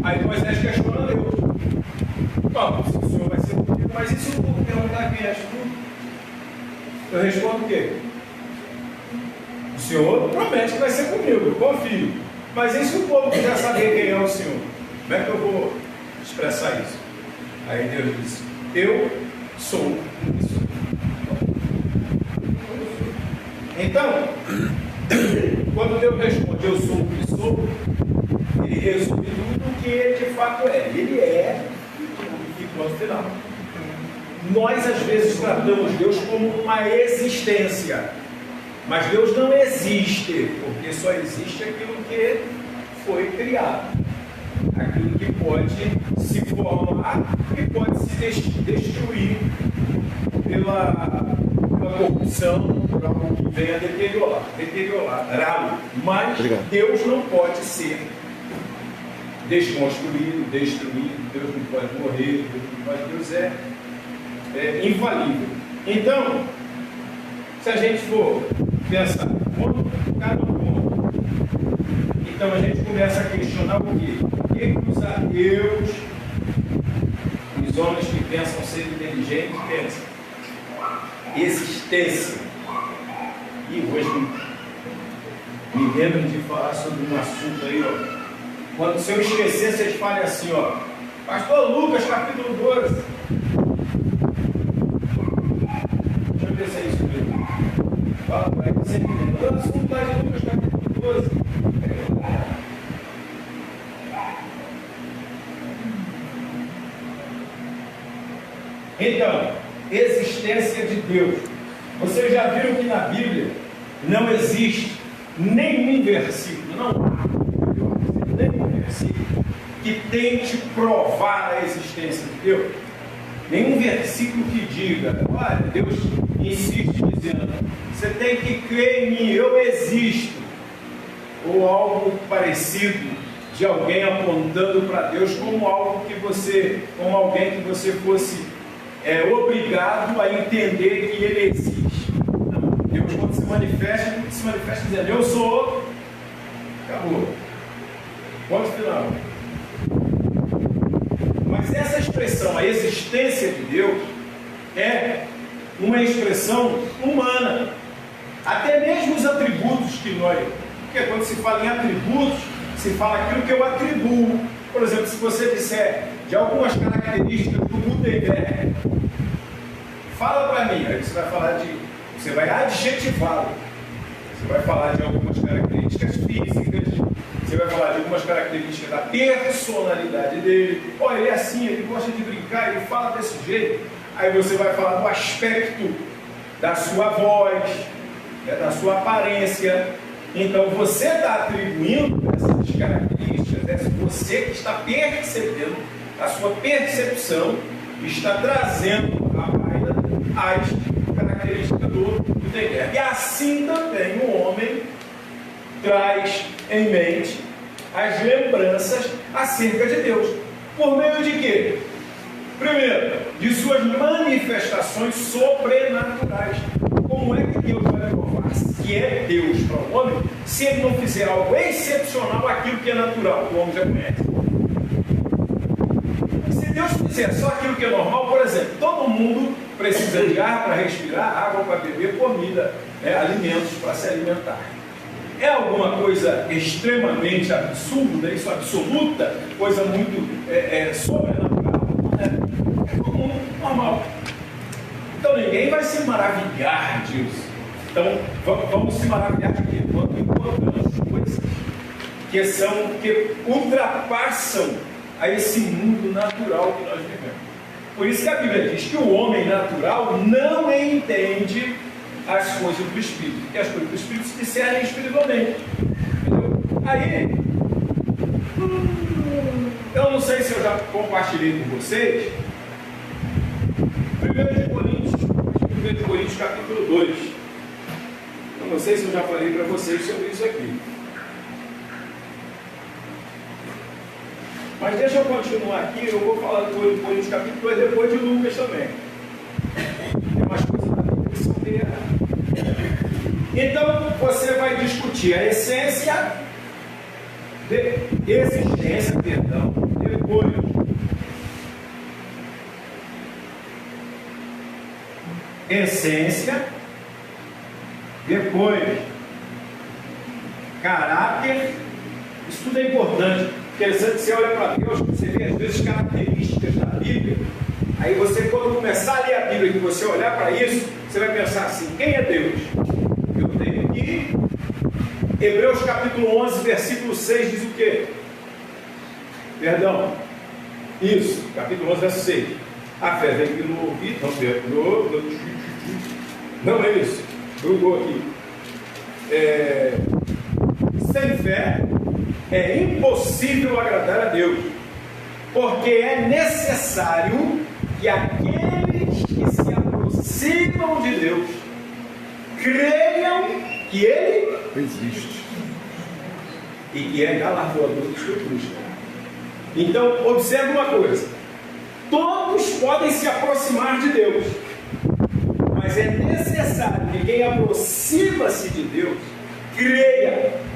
Aí Moisés questiona Deus. Bom, se o Senhor vai ser comigo, mas e se o povo perguntar quem és tu? Eu respondo o quê? O Senhor promete que vai ser comigo, eu confio. Mas e se o povo quiser saber quem é o Senhor? Como é que eu vou expressar isso? Aí Deus disse: eu sou isso. Então, quando Deus responde eu sou o que sou, ele resume tudo o que ele de fato é. Ele é e ponto final. Nós às vezes tratamos Deus como uma existência, mas Deus não existe, porque só existe aquilo que foi criado, aquilo que pode se formar e pode se destruir pela corrupção, por algo que venha deteriorá-lo. Mas obrigado. Deus não pode ser desconstruído, destruído, Deus não pode morrer, Deus é infalível. Então, se a gente for pensar ponto cada ponto, então a gente começa a questionar o quê? O que os ateus, os homens que pensam ser inteligentes, pensam? Existência. E hoje me lembro de falar sobre um assunto aí, ó. Quando se eu esquecer, vocês falem assim, ó. Pastor Lucas, capítulo 12. Deixa eu ver se é isso mesmo. Fala para ele, você me lembra. O assunto lá de Lucas, capítulo 12. Então, existência de Deus. Vocês já viram que na Bíblia não existe nenhum versículo, não há nenhum versículo que tente provar a existência de Deus. Nenhum versículo que diga, olha, Deus insiste dizendo, você tem que crer em mim, eu existo. Ou algo parecido de alguém apontando para Deus como algo que você, como alguém que você fosse obrigado a entender que ele existe. Não, Deus quando se manifesta dizendo, eu sou, acabou. Ponto final. Mas essa expressão, a existência de Deus, é uma expressão humana. Até mesmo os atributos que nós... Porque quando se fala em atributos, se fala aquilo que eu atribuo. Por exemplo, se você disser de algumas características do Gutenberg, fala para mim, aí você vai falar de... Você vai adjetivá-lo. Você vai falar de algumas características físicas, você vai falar de algumas características da personalidade dele. Olha, ele é assim, ele gosta de brincar, ele fala desse jeito. Aí você vai falar do aspecto da sua voz, da sua aparência. Então você está atribuindo essas características, é você que está percebendo, a sua percepção está trazendo à baila as características do Gutenberg. E assim também o homem traz em mente as lembranças acerca de Deus. Por meio de quê? Primeiro, de suas manifestações sobrenaturais. Como é que Deus vai provar que é Deus para o homem se ele não fizer algo excepcional aquilo que é natural, que o homem já conhece? Se Deus fizer só aquilo que é normal, por exemplo, todo mundo precisa de ar para respirar, água para beber, comida, alimentos para se alimentar. É alguma coisa extremamente absurda, isso absoluta, coisa muito sobrenatural, é comum, normal. Então ninguém vai se maravilhar disso. Então vamos se maravilhar de quê? Quando encontramos coisas que ultrapassam a esse mundo natural que nós vivemos. Por isso que a Bíblia diz que o homem natural não entende as coisas do Espírito, porque as coisas do Espírito se discernem espiritualmente. Entendeu? Aí, eu não sei se eu já compartilhei com vocês, 1 Coríntios capítulo 2. Eu não sei se eu já falei para vocês sobre isso aqui. Mas deixa eu continuar aqui, eu vou falar do 1 Coríntios capítulo 2 depois de Lucas também. Tem umas coisas na Bíblia que são bem erradas. Então você vai discutir a existência Depois, essência. Depois, caráter. Isso tudo é importante. Interessante que você olha para Deus, você vê às vezes características da Bíblia. Aí você, quando começar a ler a Bíblia e você olhar para isso, você vai pensar assim: quem é Deus? Eu tenho que... Hebreus capítulo 11, versículo 6 diz o quê? Perdão. Isso, capítulo 11, verso 6. A fé vem pelo ouvido. Não é isso. Brugou aqui. Sem fé é impossível agradar a Deus, porque é necessário que aqueles que se aproximam de Deus creiam que Ele existe e que é galardoador dos que o buscam. Então, observe uma coisa: todos podem se aproximar de Deus, mas é necessário que quem aproxima-se de Deus creia